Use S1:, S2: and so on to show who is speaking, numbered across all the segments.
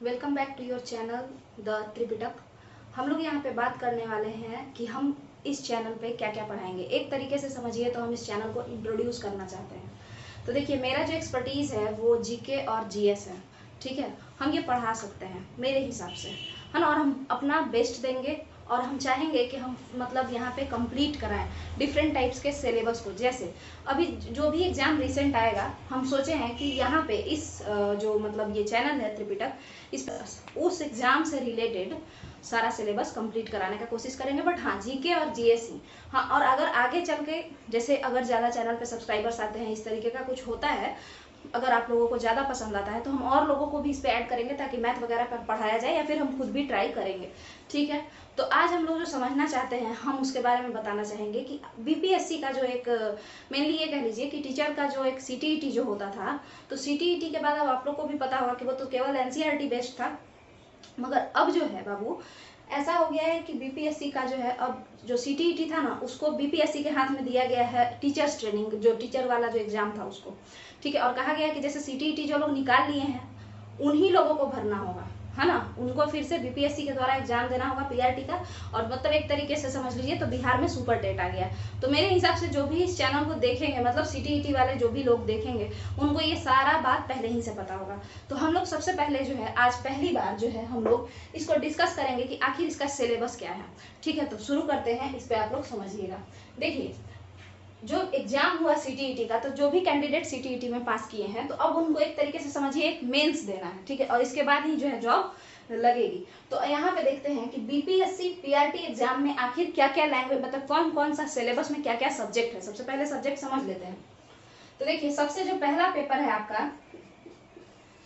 S1: Welcome back to your channel the Tripitaka. हम लोग यहाँ पे बात करने वाले हैं कि हम इस चैनल पे क्या क्या पढ़ाएंगे। एक तरीके से समझिए तो हम इस चैनल को इंट्रोड्यूस करना चाहते हैं। तो देखिए, मेरा जो एक्सपर्टीज़ है वो जीके और जीएस है। ठीक है, हम ये पढ़ा सकते हैं मेरे हिसाब से, है ना। और हम अपना बेस्ट देंगे और हम चाहेंगे कि हम मतलब यहाँ पे कंप्लीट कराएं डिफरेंट टाइप्स के सिलेबस को। जैसे अभी जो भी एग्जाम रिसेंट आएगा, हम सोचे हैं कि यहाँ पे इस जो मतलब ये चैनल है त्रिपिटक, इस उस एग्जाम से रिलेटेड सारा सिलेबस कंप्लीट कराने का कोशिश करेंगे। बट हाँ, जीके और जीएससी, हाँ। और अगर आगे चल के जैसे अगर ज़्यादा चैनल पे सब्सक्राइबर्स आते हैं, इस तरीके का कुछ होता है, अगर आप लोगों को ज़्यादा पसंद आता है, तो हम और लोगों को भी इस पे ऐड करेंगे ताकि मैथ वगैरह पर पढ़ाया जाए, या फिर हम खुद भी ट्राई करेंगे। ठीक है, तो आज हम लोग जो समझना चाहते हैं हम उसके बारे में बताना चाहेंगे कि बीपीएससी का जो एक मेनली ये कह लीजिए कि टीचर का जो एक सीटीईटी जो होता था, तो सीटीईटी के बाद अब आप लोग को भी पता होगा कि वो तो केवल एनसीईआरटी बेस्ड था। मगर अब जो है बाबू, ऐसा हो गया है कि बीपीएससी का जो है, अब जो सीटीईटी था ना, उसको बीपीएससी के हाथ में दिया गया है टीचर्स ट्रेनिंग, जो टीचर वाला जो एग्जाम था उसको। ठीक है, और कहा गया है कि जैसे सीटीईटी जो लोग निकाल लिए हैं उन्हीं लोगों को भरना होगा, है ना। उनको फिर से बीपीएससी के द्वारा एग्जाम देना होगा पीआरटी का। और मतलब एक तरीके से समझ लीजिए तो बिहार में सुपर टेट आ गया। तो मेरे हिसाब से जो भी इस चैनल को देखेंगे, मतलब सीटीईटी वाले जो भी लोग देखेंगे, उनको ये सारा बात पहले ही से पता होगा। तो हम लोग सबसे पहले जो है, आज पहली बार जो है हम लोग इसको डिस्कस करेंगे कि आखिर इसका सिलेबस क्या है। ठीक है, तो शुरू करते हैं, इस पर आप लोग समझिएगा। देखिए, जो एग्जाम हुआ सीटीईटी का, तो जो भी कैंडिडेट सीटीईटी में पास किए हैं, तो अब उनको एक तरीके से समझिए एक मेंस देना है। ठीक है, और इसके बाद ही जो है जॉब लगेगी। तो यहाँ पे देखते हैं कि बीपीएससी पीआरटी एग्जाम में आखिर क्या क्या लैंग्वेज, मतलब कौन कौन सा सिलेबस में क्या क्या सब्जेक्ट है। सबसे पहले सब्जेक्ट समझ लेते हैं। तो देखिए, सबसे जो पहला पेपर है आपका,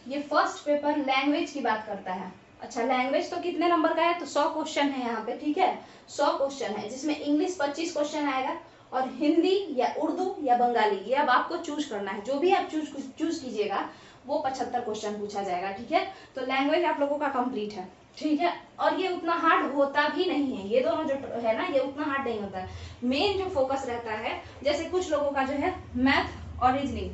S1: ये फर्स्ट पेपर लैंग्वेज की बात करता है। अच्छा, लैंग्वेज तो कितने नंबर का है, तो 100 क्वेश्चन है यहाँ पे। ठीक है, 100 क्वेश्चन है, जिसमें इंग्लिश 25 क्वेश्चन आएगा और हिंदी या उर्दू या बंगाली, ये अब आपको चूज करना है। जो भी आप चूज कीजिएगा वो 75 क्वेश्चन पूछा जाएगा। ठीक है, तो लैंग्वेज आप लोगों का कंप्लीट है। ठीक है, और ये उतना हार्ड होता भी नहीं है, ये दोनों जो है ना, ये उतना हार्ड नहीं होता है। मेन जो फोकस रहता है, जैसे कुछ लोगों का जो है मैथ और रीजनिंग,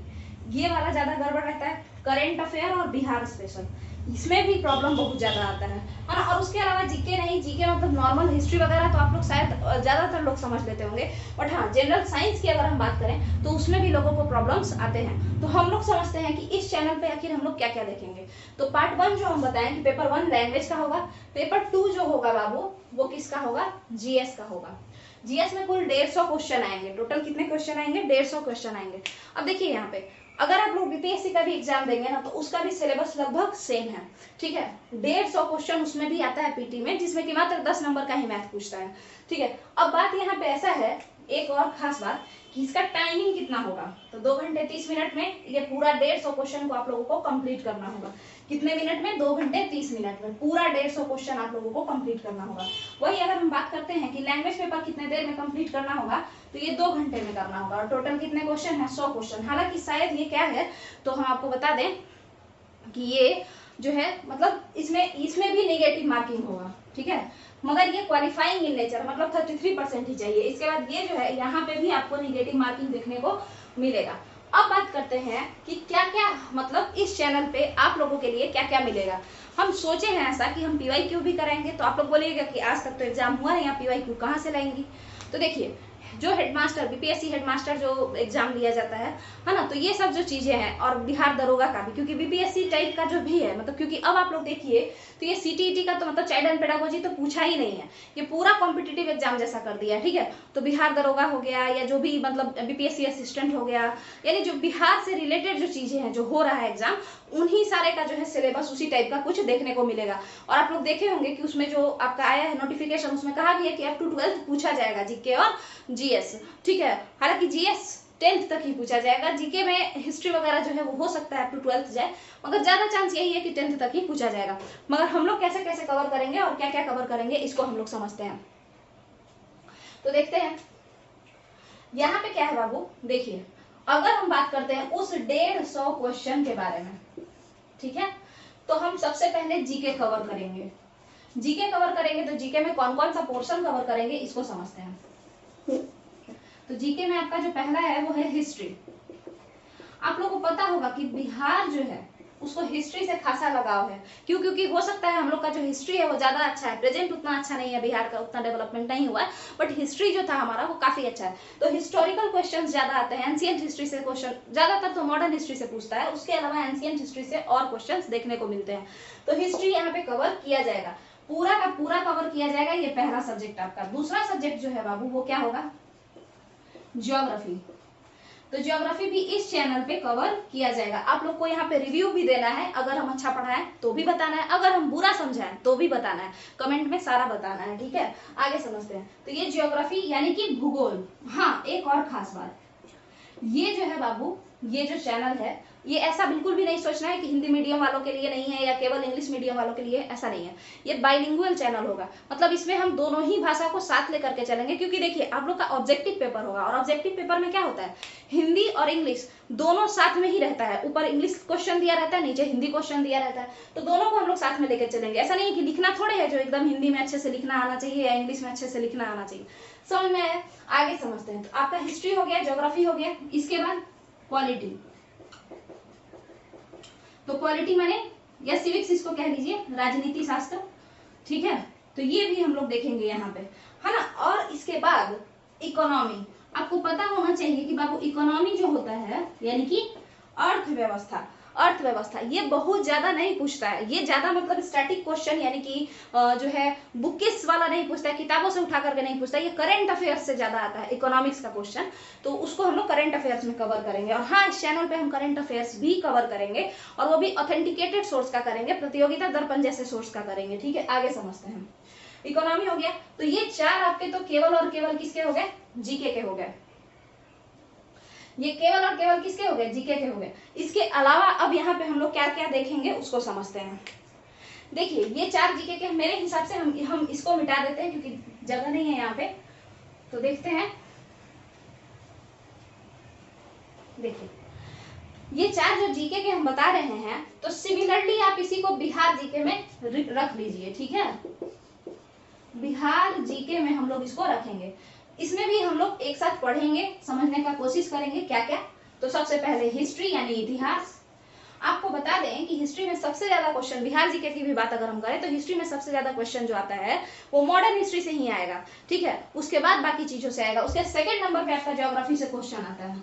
S1: ये वाला ज्यादा गड़बड़ रहता है। करेंट अफेयर और बिहार स्पेशल, इसमें भी प्रॉब्लम बहुत ज्यादा आता है ना। और उसके अलावा जीके नहीं, जीके मतलब नॉर्मल हिस्ट्री वगैरह तो आप लोग शायद ज्यादातर लोग समझ लेते होंगे। बट हाँ, जनरल साइंस की अगर हम बात करें तो उसमें भी लोगों को प्रॉब्लम्स आते हैं। तो हम लोग समझते हैं कि इस चैनल पे आखिर हम लोग क्या क्या देखेंगे। तो पार्ट 1 जो हम बताएं कि पेपर 1 लैंग्वेज का होगा। पेपर 2 जो होगा बाबू, वो किसका होगा, जीएस का होगा। जीएस में कुल 150 क्वेश्चन आएंगे। टोटल कितने क्वेश्चन आएंगे, 150 क्वेश्चन आएंगे। अब देखिए यहाँ पे, अगर आप लोग बीपीएससी का भी एग्जाम देंगे ना, तो उसका भी सिलेबस लगभग सेम है। ठीक है, 150 क्वेश्चन उसमें भी आता है पीटी में, जिसमें कि मात्र 10 नंबर का ही मैथ पूछता है। ठीक है, अब बात यहाँ पे ऐसा है, एक और खास बात, कि इसका टाइमिंग कितना होगा। तो 2 घंटे 30 मिनट में ये पूरा 150 क्वेश्चन को आप लोगों को कंप्लीट करना होगा। कितने मिनट में, 2 घंटे 30 मिनट में पूरा 150 क्वेश्चन आप लोगों को कंप्लीट करना होगा। वही अगर हम बात करते हैं कि लैंग्वेज पेपर कितने देर में कंप्लीट करना होगा, तो ये 2 घंटे में करना होगा। और टोटल कितने क्वेश्चन है, 100 क्वेश्चन। हालांकि शायद ये क्या है, तो हम आपको बता दें कि ये जो है, मतलब इसमें भी नेगेटिव मार्किंग होगा। ठीक है, मगर ये क्वालिफाइंग इन नेचर, मतलब 33% ही चाहिए। इसके बाद ये जो है, यहाँ पे भी आपको नेगेटिव मार्किंग देखने को मिलेगा। अब बात करते हैं कि क्या क्या, मतलब इस चैनल पे आप लोगों के लिए क्या क्या मिलेगा। हम सोचे हैं ऐसा कि हम पीवाईक्यू भी कराएंगे। तो आप लोग बोलिएगा कि आज तक तो एग्जाम हुआ है, यहाँ पीवाईक्यू कहाँ से लाएंगी। तो देखिए, जो हेडमास्टर, बीपीएससी हेडमास्टर जो एग्जाम लिया जाता है ना, तो ये सब जो चीजें हैं, और बिहार दरोगा का भी, क्योंकि बीपीएससी टाइप का जो भी है, मतलब क्योंकि अब आप लोग देखिए, तो ये सीटीईटी का तो मतलब चाइल्ड एंड पेडागोजी तो पूछा ही नहीं है, ये पूरा कॉम्पिटिटिव एग्जाम जैसा कर दिया है। ठीक है, तो बिहार दरोगा हो गया, या जो भी मतलब बीपीएससी असिस्टेंट हो गया, यानी जो बिहार से रिलेटेड जो चीजें हैं, जो हो रहा है एग्जाम, उन्हीं सारे का जो है सिलेबस उसी टाइप का कुछ देखने को मिलेगा। और आप लोग देखे होंगे कि उसमें जो आपका आया है नोटिफिकेशन, उसमें कहा भी है कि अप टू 12th पूछा जाएगा जीके और जीएस। ठीक है, हालांकि जीएस 10th तक ही पूछा जाएगा, जीके में हिस्ट्री वगैरह जो है वो हो सकता है अप टू 12th जाए, मगर ज्यादा चांस यही है कि 10th तक ही पूछा जाएगा। मगर हम लोग कैसे कैसे कवर करेंगे और क्या क्या कवर करेंगे, इसको हम लोग समझते हैं। तो देखते हैं यहाँ पे क्या है बाबू। देखिए, अगर हम बात करते हैं उस 150 क्वेश्चन के बारे में, ठीक है, तो हम सबसे पहले जीके कवर करेंगे। जीके कवर करेंगे तो जीके में कौन कौन सा पोर्शन कवर करेंगे, इसको समझते हैं। तो जीके में आपका जो पहला है वो है हिस्ट्री। आप लोगों को पता होगा कि बिहार जो है उसको हिस्ट्री से खासा लगाव है। क्यों? क्योंकि हो सकता है हम लोग का जो हिस्ट्री है वो ज्यादा अच्छा है, प्रेजेंट उतना अच्छा नहीं है, बिहार का उतना डेवलपमेंट नहीं हुआ है, बट हिस्ट्री जो था हमारा वो काफी अच्छा है। तो हिस्टोरिकल क्वेश्चन ज्यादा आते हैं, एंशिएंट हिस्ट्री से क्वेश्चन ज्यादातर तो मॉडर्न हिस्ट्री से पूछता है, उसके अलावा एंशिएंट हिस्ट्री से और क्वेश्चन देखने को मिलते हैं। तो हिस्ट्री यहाँ पे कवर किया जाएगा, पूरा का पूरा कवर किया जाएगा, ये पहला सब्जेक्ट आपका। दूसरा सब्जेक्ट जो है बाबू वो क्या होगा? ज्योग्राफी। तो ज्योग्राफी भी इस चैनल पे कवर किया जाएगा। आप लोग को यहाँ पे रिव्यू भी देना है, अगर हम अच्छा पढ़ाएं तो भी बताना है, अगर हम बुरा समझाएं तो भी बताना है, कमेंट में सारा बताना है, ठीक है। आगे समझते हैं। तो ये ज्योग्राफी यानी कि भूगोल। हाँ, एक और खास बात, ये जो है बाबू, ये जो चैनल है, ये ऐसा बिल्कुल भी नहीं सोचना है कि हिंदी मीडियम वालों के लिए नहीं है या केवल इंग्लिश मीडियम वालों के लिए, ऐसा नहीं है। ये बाइलिंगुअल चैनल होगा, मतलब इसमें हम दोनों ही भाषा को साथ लेकर के चलेंगे। क्योंकि देखिए आप लोग का ऑब्जेक्टिव पेपर होगा, और ऑब्जेक्टिव पेपर में क्या होता है, हिंदी और इंग्लिश दोनों साथ में ही रहता है। ऊपर इंग्लिश क्वेश्चन दिया रहता है, नीचे हिंदी क्वेश्चन दिया रहता है, तो दोनों को हम लोग साथ में लेकर चलेंगे। ऐसा नहीं है कि लिखना थोड़े है जो एकदम हिंदी में अच्छे से लिखना आना चाहिए या इंग्लिश में अच्छे से लिखना आना चाहिए। समझ में आया? आगे समझते हैं। तो आपका हिस्ट्री हो गया, ज्योग्राफी हो गया, इसके बाद पॉलिटी। तो पॉलिटी माने या सिविक्स इसको कह लीजिए, राजनीति शास्त्र, ठीक है। तो ये भी हम लोग देखेंगे यहाँ पे, है ना। और इसके बाद इकोनॉमी। आपको पता होना चाहिए कि बाबू इकोनॉमी जो होता है यानी कि अर्थव्यवस्था, अर्थव्यवस्था ये बहुत ज्यादा नहीं पूछता है। ये ज्यादा मतलब स्टैटिक क्वेश्चन यानी कि जो है बुकिस वाला नहीं पूछता है, किताबों से उठा करके नहीं पूछता है, ये करंट अफेयर्स से ज्यादा आता है इकोनॉमिक्स का क्वेश्चन। तो उसको हम लोग करंट अफेयर्स में कवर करेंगे। और हाँ, इस चैनल पे हम करंट अफेयर्स भी कवर करेंगे, और वो भी ऑथेंटिकेटेड सोर्स का करेंगे, प्रतियोगिता दर्पण जैसे सोर्स का करेंगे, ठीक है। आगे समझते हैं। इकोनॉमी हो गया। तो ये चार आपके तो केवल और केवल किसके हो गए? जीके के हो गए। ये केवल और केवल किसके हो गए? जीके के हो गए। इसके अलावा अब यहाँ पे हम लोग क्या क्या देखेंगे उसको समझते हैं। देखिए ये चार जीके के मेरे हिसाब से हम इसको मिटा देते हैं क्योंकि जगह नहीं है यहाँ पे। तो देखते हैं, देखिए ये चार जो जीके के हम बता रहे हैं, तो सिमिलरली आप इसी को बिहार जीके में रख लीजिए, ठीक है। बिहार जीके में हम लोग इसको रखेंगे। इसमें भी हम लोग एक साथ पढ़ेंगे, समझने का कोशिश करेंगे क्या क्या। तो सबसे पहले हिस्ट्री यानी इतिहास। आपको बता दें कि हिस्ट्री में सबसे ज्यादा क्वेश्चन, बिहार जीके की भी बात अगर हम करें तो हिस्ट्री में सबसे ज्यादा क्वेश्चन जो आता है वो मॉडर्न हिस्ट्री से ही आएगा, ठीक है। उसके बाद बाकी चीजों से आएगा। उसके सेकंड नंबर पे आपका ज्योग्राफी से क्वेश्चन आता है,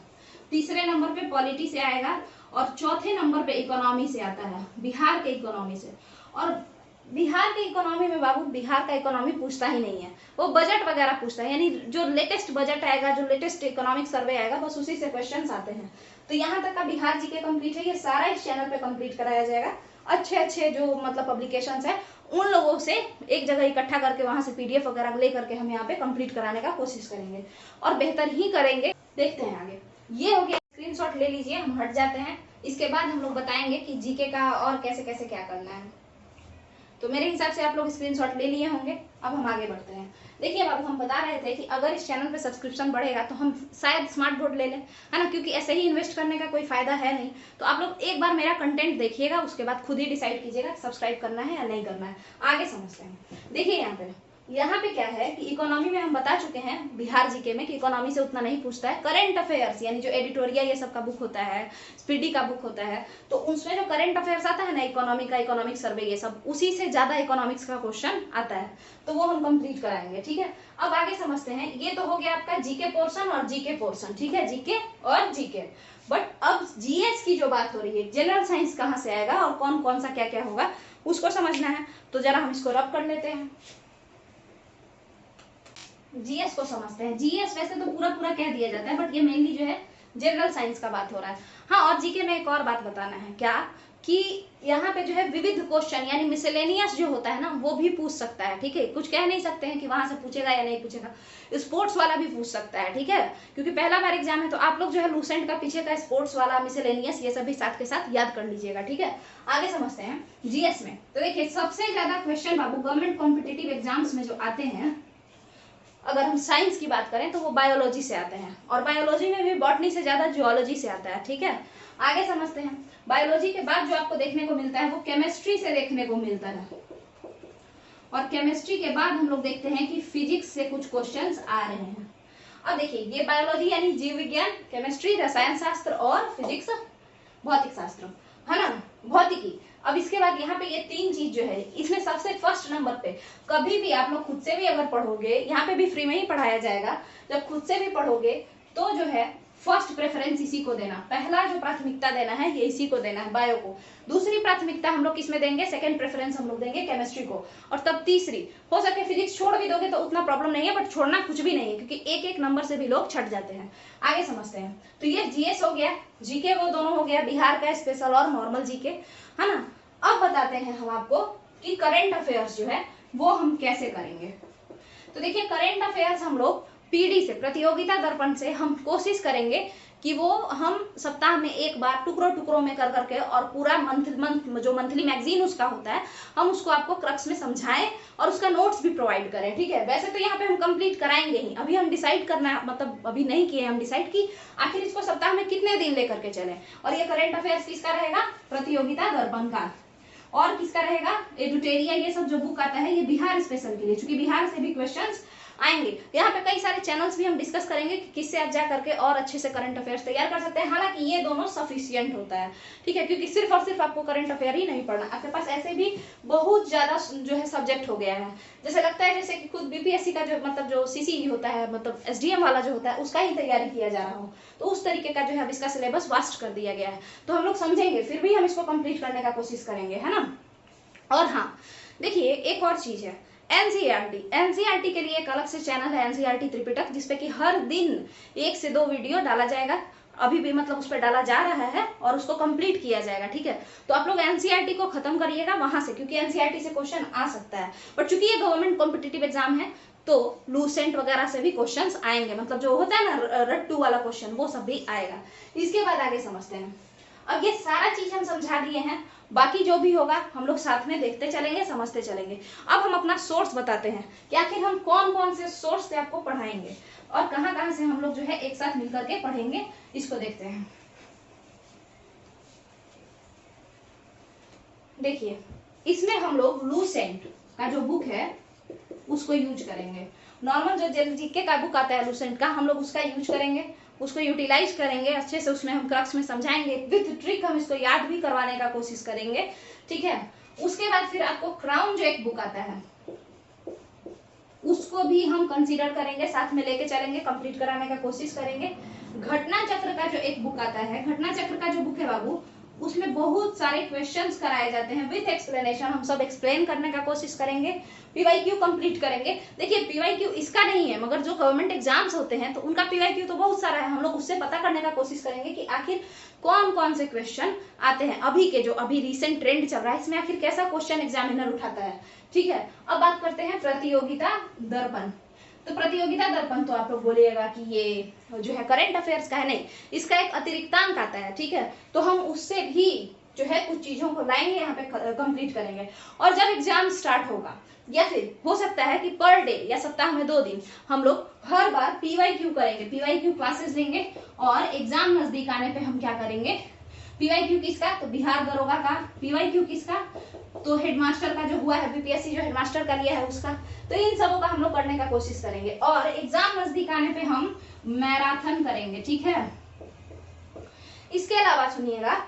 S1: तीसरे नंबर पे पॉलिटी से आएगा, और चौथे नंबर पे इकोनॉमी से आता है, बिहार के इकोनॉमी से। और बिहार के इकोनॉमी में बाबू बिहार का इकोनॉमी पूछता ही नहीं है, वो बजट वगैरह पूछता है, यानी जो लेटेस्ट बजट आएगा, जो लेटेस्ट इकोनॉमिक सर्वे आएगा, बस उसी से क्वेश्चंस आते हैं। तो यहाँ तक का बिहार जीके कंप्लीट है, ये सारा इस चैनल पे कंप्लीट कराया जाएगा। अच्छे अच्छे जो मतलब पब्लिकेशंस है उन लोगों से एक जगह इकट्ठा करके वहां से पीडीएफ वगैरह ले करके हम यहाँ पे कंप्लीट कराने का कोशिश करेंगे, और बेहतर ही करेंगे। देखते हैं आगे। ये हो गया, स्क्रीनशॉट ले लीजिए, हम हट जाते हैं। इसके बाद हम लोग बताएंगे कि जीके का और कैसे कैसे क्या करना है। तो मेरे हिसाब से आप लोग स्क्रीनशॉट ले लिए होंगे। अब हम आगे बढ़ते हैं। देखिए बाबू, हम बता रहे थे कि अगर इस चैनल पे सब्सक्रिप्शन बढ़ेगा तो हम शायद स्मार्ट बोर्ड ले लें, है ना, क्योंकि ऐसे ही इन्वेस्ट करने का कोई फायदा है नहीं। तो आप लोग एक बार मेरा कंटेंट देखिएगा, उसके बाद खुद ही डिसाइड कीजिएगा सब्सक्राइब करना है या नहीं करना है। आगे समझते हैं। देखिए यहाँ पे क्या है कि इकोनॉमी में हम बता चुके हैं बिहार जीके में कि इकोनॉमी से उतना नहीं पूछता है। करंट अफेयर्स यानी जो एडिटोरियल ये सब का बुक होता है, स्पीडी का बुक होता है, तो उसमें जो करंट अफेयर्स आता है ना, इकोनॉमी का, इकोनॉमिक सर्वे, ये सब उसी से ज्यादा इकोनॉमिक्स का क्वेश्चन आता है, तो वो हम कंप्लीट कराएंगे, ठीक है। अब आगे समझते हैं। ये तो हो गया आपका जीके पोर्सन और जीके पोर्सन, ठीक है, जीके और जीके। बट अब जीएस की जो बात हो रही है, जनरल साइंस कहाँ से आएगा और कौन कौन सा क्या क्या होगा उसको समझना है। तो जरा हम इसको रब कर लेते हैं, जीएस को समझते हैं। जीएस वैसे तो पूरा पूरा कह दिया जाता है, बट ये मेनली जो है जनरल साइंस का बात हो रहा है। हाँ, और जीके में एक और बात बताना है, क्या कि यहाँ पे जो है विविध क्वेश्चन यानी मिसलेनियस जो होता है ना, वो भी पूछ सकता है, ठीक है। कुछ कह नहीं सकते हैं कि वहां से पूछेगा या नहीं पूछेगा। स्पोर्ट्स वाला भी पूछ सकता है, ठीक है, क्योंकि पहला बार एग्जाम है। तो आप लोग जो है लूसेंट का पीछे का स्पोर्ट्स वाला, मिसलेनियस, ये सब भी साथ के साथ याद कर लीजिएगा, ठीक है। आगे समझते हैं जीएस में। तो देखिए सबसे ज्यादा क्वेश्चन बाबू गवर्नमेंट कॉम्पिटिटिव एग्जाम्स में जो आते हैं, अगर हम साइंस की बात करें तो वो बायोलॉजी से आते हैं, और बायोलॉजी में भी बॉटनी से ज्यादा जियोलॉजी से आता है, ठीक है। आगे समझते हैं। बायोलॉजी के बाद जो आपको देखने को मिलता है वो केमिस्ट्री से देखने को मिलता है, और केमिस्ट्री के बाद हम लोग देखते हैं कि फिजिक्स से कुछ क्वेश्चंस आ रहे हैं। अब देखिए ये बायोलॉजी यानी जीव विज्ञान, केमिस्ट्री रसायन शास्त्र और फिजिक्स भौतिक शास्त्र, है ना, भौतिकी। अब इसके बाद यहाँ पे ये 3 चीज जो है, इसमें सबसे फर्स्ट नंबर पे कभी भी आप लोग खुद से भी अगर पढ़ोगे, यहाँ पे भी फ्री में ही पढ़ाया जाएगा, जब खुद से भी पढ़ोगे तो जो है फर्स्ट प्रेफरेंस इसी को देना, पहला जो प्राथमिकता देना है ये इसी को देना है, बायो को। दूसरी प्राथमिकता हम लोग किसमें देंगे, सेकंड प्रेफरेंस हम लोग देंगे केमिस्ट्री को, और तब तीसरी, हो सके फिजिक्स छोड़ भी दोगे तो उतना प्रॉब्लम नहीं है, बट छोड़ना कुछ भी नहीं है क्योंकि एक एक नंबर से भी लोग छट जाते हैं। आगे समझते हैं। तो ये जीएस हो गया, जीके वो दोनों हो गया, बिहार का स्पेशल और नॉर्मल जीके, है ना। अब बताते हैं हम आपको कि करंट अफेयर्स जो है वो हम कैसे करेंगे। तो देखिए करंट अफेयर्स हम लोग पीडी से, प्रतियोगिता दर्पण से हम कोशिश करेंगे कि वो हम सप्ताह में एक बार टुकड़ों टुकड़ों में कर करके और पूरा जो मंथली मैगजीन उसका होता है हम उसको आपको क्रक्स में समझाएं और उसका नोट्स भी प्रोवाइड करें, ठीक है। वैसे तो यहाँ पे हम कंप्लीट कराएंगे ही, अभी हम डिसाइड करना, मतलब अभी नहीं किए हम डिसाइड कि आखिर इसको सप्ताह में कितने दिन लेकर के चले। और ये करंट अफेयर्स किसका रहेगा, प्रतियोगिता दर्पण का। और किसका रहेगा, एडुटेरिया, ये सब जो बुक आता है ये बिहार स्पेशल के लिए, क्योंकि बिहार से भी क्वेश्चंस आएंगे। यहाँ पे कई सारे चैनल्स भी हम डिस्कस करेंगे कि किससे आप जा करके और अच्छे से करंट अफेयर्स तैयार कर सकते हैं। हालांकि ये दोनों सफिशियंट होता है, ठीक है, क्योंकि सिर्फ और सिर्फ आपको करंट अफेयर ही नहीं पढ़ना, आपके पास ऐसे भी बहुत ज्यादा जो है सब्जेक्ट हो गया है। जैसे लगता है जैसे कि खुद बीपीएससी का जो मतलब जो सीसी होता है, मतलब एसडीएम वाला जो होता है उसका ही तैयारी किया जा रहा हो, तो उस तरीके का जो है अब इसका सिलेबस वास्ट कर दिया गया है। तो हम लोग समझेंगे, फिर भी हम इसको कंप्लीट करने का कोशिश करेंगे, है ना। और हाँ देखिए एक और चीज है, एनसीईआरटी के लिए एक अलग से चैनल है, एनसीईआरटी त्रिपिटक, जिसपे कि हर दिन 1 से 2 वीडियो डाला जाएगा, अभी भी मतलब उस पर डाला जा रहा है और उसको कंप्लीट किया जाएगा, ठीक है। तो आप लोग एनसीईआरटी को खत्म करिएगा वहां से, क्योंकि एनसीईआरटी से क्वेश्चन आ सकता है, बट चूंकि ये गवर्नमेंट कॉम्पिटिटिव एग्जाम है तो लूसेंट वगैरह से भी क्वेश्चंस आएंगे, मतलब जो होता है ना रट्टू वाला क्वेश्चन वो सब भी आएगा। इसके बाद आगे समझते हैं। अब ये सारा चीज हम समझा दिए हैं, बाकी जो भी होगा हम लोग साथ में देखते चलेंगे, समझते चलेंगे। अब हम अपना सोर्स बताते हैं कि आखिर हम कौन कौन से सोर्स से आपको पढ़ाएंगे और कहाँ कहाँ से हम लोग जो है एक साथ मिलकर के पढ़ेंगे, इसको देखते हैं। देखिए इसमें हम लोग लूसेंट का जो बुक है उसको यूज करेंगे। नॉर्मल जो जीके का बुक आता है लूसेंट का, हम लोग उसका यूज करेंगे, उसको यूटिलाइज करेंगे अच्छे से, उसमें हम क्रक्स में समझाएंगे, विद ट्रिक हम इसको याद भी करवाने का कोशिश करेंगे, ठीक है। उसके बाद फिर आपको क्राउन जो एक बुक आता है उसको भी हम कंसीडर करेंगे, साथ में लेके चलेंगे, कंप्लीट कराने का कोशिश करेंगे। घटना चक्र का जो एक बुक आता है, घटना चक्र का जो बुक है बाबू, उसमें बहुत सारे क्वेश्चंस कराए जाते हैं विथ एक्सप्लेनेशन, हम सब एक्सप्लेन करने का कोशिश करेंगे। पीवाईक्यू कंप्लीट करेंगे। देखिए पीवाईक्यू इसका नहीं है, मगर जो गवर्नमेंट एग्जाम्स होते हैं तो उनका पीवाईक्यू तो बहुत सारा है, हम लोग उससे पता करने का कोशिश करेंगे कि आखिर कौन कौन से क्वेश्चन आते हैं अभी के, जो अभी रिसेंट ट्रेंड चल रहा है, इसमें आखिर कैसा क्वेश्चन एग्जामिनर उठाता है, ठीक है। अब बात करते हैं प्रतियोगिता दर्पण। तो प्रतियोगिता दर्पण तो आप लोग बोलिएगा कि ये जो है करंट अफेयर्स का है, नहीं, इसका एक अतिरिक्तांक आता है, ठीक है। तो हम उससे भी जो है कुछ चीजों को लाएंगे, यहाँ पे कंप्लीट करेंगे। और जब एग्जाम स्टार्ट होगा या फिर हो सकता है कि पर डे या सप्ताह में 2 दिन हम लोग हर बार पीवाईक्यू करेंगे, पीवाईक्यू क्लासेस लेंगे, और एग्जाम नजदीक आने पे हम क्या करेंगे, पीवाईक्यू किसका, तो बिहार दरोगा का, पीवाईक्यू किसका, तो हेडमास्टर का जो हुआ है, बीपीएससी जो हेडमास्टर का लिया है उसका, तो इन सबों का हम लोग करने का कोशिश करेंगे। और एग्जाम नजदीक आने पे हम मैराथन करेंगे, ठीक है। इसके अलावा सुनिएगा,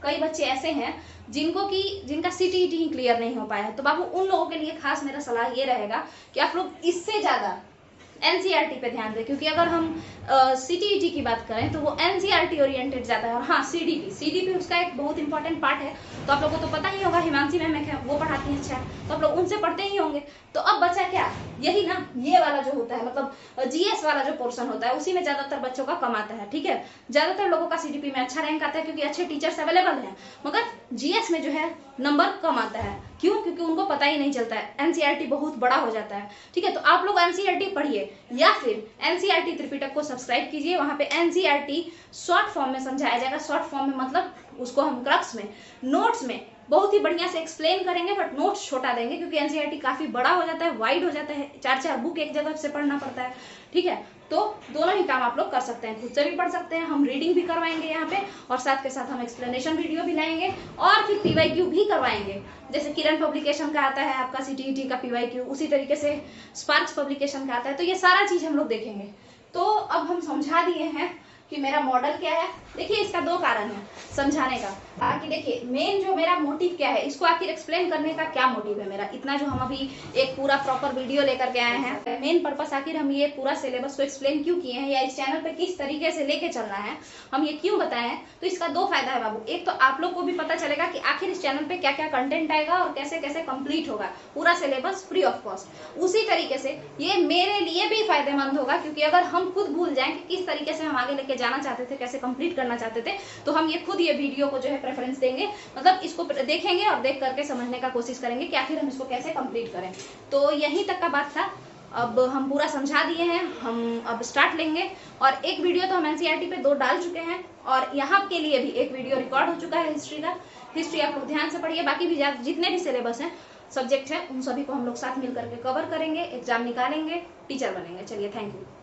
S1: कई बच्चे ऐसे हैं जिनका सीटीईटी ही क्लियर नहीं हो पाया है, तो बाबू उन लोगों के लिए खास मेरा सलाह ये रहेगा कि आप लोग इससे ज्यादा एनसीईआरटी पे ध्यान दें, क्योंकि अगर हम सीटीईटी की बात करें तो वो एनसीईआरटी ओरिएंटेड जाता है। और हाँ सीडीपी उसका एक बहुत इंपॉर्टेंट पार्ट है, तो आप लोगों को तो पता ही होगा, हिमांशी मैम है वो पढ़ाती हैं, अच्छा, तो आप लोग उनसे पढ़ते ही होंगे। तो अब बचा क्या, यही ना, ये वाला जो होता है, मतलब जीएस वाला जो पोर्शन होता है, उसी में ज्यादातर बच्चों का कम आता है, ठीक है। ज्यादातर लोगों का सीडीपी में अच्छा रैंक आता है क्योंकि अच्छे टीचर्स अवेलेबल हैं, मगर जीएस में जो है नंबर कम आता है। क्यों, क्योंकि उनको पता ही नहीं चलता है, एनसीईआरटी बहुत बड़ा हो जाता है, ठीक है। तो आप लोग एनसीईआरटी पढ़िए या फिर एनसीईआरटी त्रिपिटक को सब्सक्राइब कीजिए, वहां पे एनसीईआरटी शॉर्ट फॉर्म में समझाया जाएगा। शॉर्ट फॉर्म में मतलब उसको हम क्रक्स में, नोट्स में बहुत ही बढ़िया से एक्सप्लेन करेंगे, बट नोट्स छोटा देंगे क्योंकि एनसीईआरटी काफी बड़ा हो जाता है, वाइड हो जाता है, 4 बुक एक जगह से पढ़ना पड़ता है, ठीक है। तो दोनों ही काम आप लोग कर सकते हैं, खुद से भी पढ़ सकते हैं, हम रीडिंग भी करवाएंगे यहाँ पे, और साथ के साथ हम एक्सप्लेनेशन वीडियो भी लाएंगे, और फिर पीवाईक्यू भी करवाएंगे। जैसे किरण पब्लिकेशन का आता है आपका सीटीईटी का पीवाईक्यू, उसी तरीके से स्पार्क्स पब्लिकेशन का आता है, तो ये सारा चीज हम लोग देखेंगे। तो अब हम समझा दिए हैं कि मेरा मॉडल क्या है। देखिए इसका दो कारण है समझाने का, कि देखिए मेन जो मेरा मोटिव क्या है, इसको आखिर एक्सप्लेन करने का क्या मोटिव है मेरा, इतना जो हम अभी एक पूरा प्रॉपर वीडियो लेकर के आए हैं, मेन पर्पस आखिर हम ये पूरा सिलेबस को एक्सप्लेन क्यों किए हैं या इस चैनल पे किस तरीके से लेके चलना है, हम ये क्यों बताए हैं। तो इसका दो फायदा है बाबू। एक तो आप लोग को भी पता चलेगा कि आखिर इस चैनल पे क्या क्या कंटेंट आएगा और कैसे कैसे कंप्लीट होगा पूरा सिलेबस फ्री ऑफ कॉस्ट। उसी तरीके से ये मेरे लिए भी फायदेमंद होगा, क्योंकि अगर हम खुद भूल जाएं कि किस तरीके से हम आगे लेके जाना चाहते थे, कैसे कंप्लीट करना चाहते थे, तो हम ये खुद ये वीडियो को जो है प्रेफरेंस देंगे, मतलब इसको देखेंगे और देख करके समझने का कोशिश करेंगे कि आखिर हम इसको कैसे कंप्लीट करें। तो यहीं तक का बात था। अब हम पूरा समझा दिए हैं, हम अब स्टार्ट लेंगे। और एक वीडियो तो हम एनसीईआरटी पे 2 डाल चुके हैं और यहाँ के लिए भी एक वीडियो रिकॉर्ड हो चुका है हिस्ट्री का। हिस्ट्री आप लोग ध्यान से पढ़िए, बाकी भी जितने भी सिलेबस हैं, सब्जेक्ट है, उन सभी को हम लोग साथ मिल करके कवर करेंगे, एग्जाम निकालेंगे, टीचर बनेंगे। चलिए, थैंक यू।